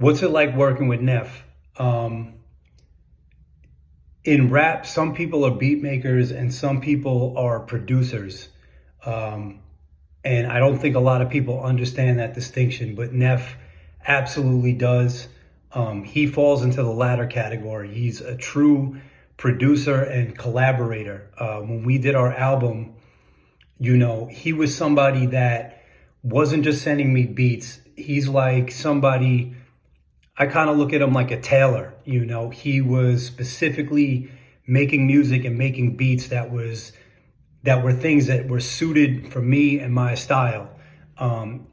What's it like working with Neff? In rap, some people are beat makers and some people are producers. Um, and I don't think a lot of people understand that distinction, but Neff absolutely does. He falls into the latter category. He's a true producer and collaborator. When we did our album, he was somebody that wasn't just sending me beats. He's like somebody, I kind of look at him like a tailor. He was specifically making music and making beats that were things that were suited for me and my style.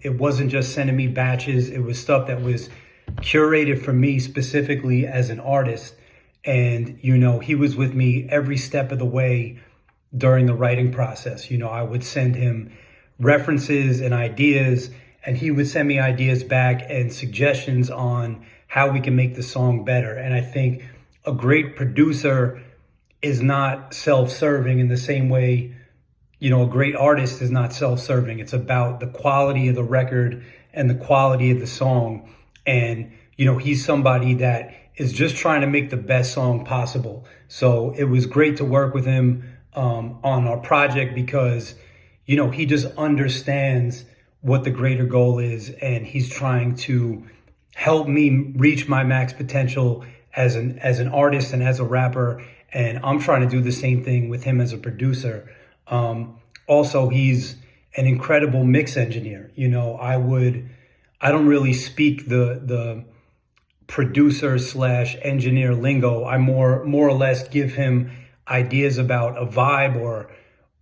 It wasn't just sending me batches. It was stuff that was curated for me specifically as an artist. And, he was with me every step of the way during the writing process. I would send him references and ideas, and he would send me ideas back and suggestions on how we can make the song better. And I think a great producer is not self-serving in the same way, a great artist is not self-serving. It's about the quality of the record and the quality of the song. And, he's somebody that is just trying to make the best song possible. So it was great to work with him on our project because, he just understands what the greater goal is, and he's trying to help me reach my max potential as an artist and as a rapper. And I'm trying to do the same thing with him as a producer. Also, he's an incredible mix engineer. I don't really speak the producer / engineer lingo. I more or less give him ideas about a vibe or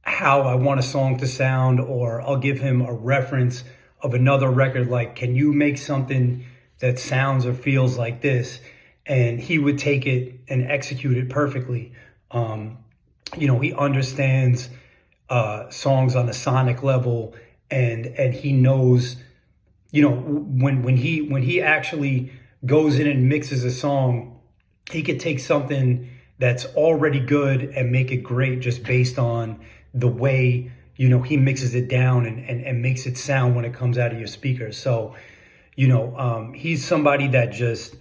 how I want a song to sound, or I'll give him a reference of another record. Like, can you make something that sounds or feels like this? And he would take it and execute it perfectly. He understands songs on a sonic level, and he knows, when he actually goes in and mixes a song, he could take something that's already good and make it great just based on the way, he mixes it down and makes it sound when it comes out of your speakers. So, he's somebody that just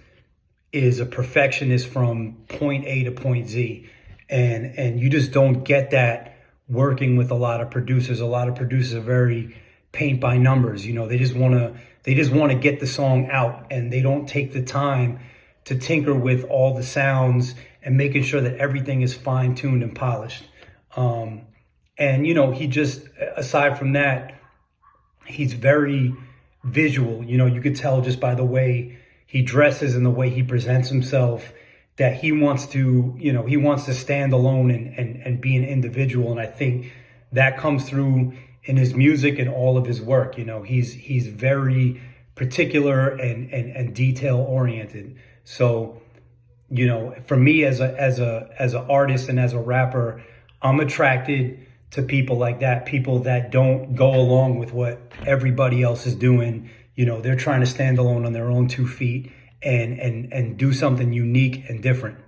is a perfectionist from point A to point Z. And you just don't get that working with a lot of producers. A lot of producers are very paint by numbers. They just want to get the song out, and they don't take the time to tinker with all the sounds and making sure that everything is fine tuned and polished. And he just, aside from that, he's very visual. You could tell just by the way he dresses and the way he presents himself that he wants to stand alone and be an individual. And I think that comes through in his music and all of his work. He's very particular and detail oriented. So, for me as an artist and as a rapper, I'm attracted to people like that, people that don't go along with what everybody else is doing. They're trying to stand alone on their own 2 feet and do something unique and different.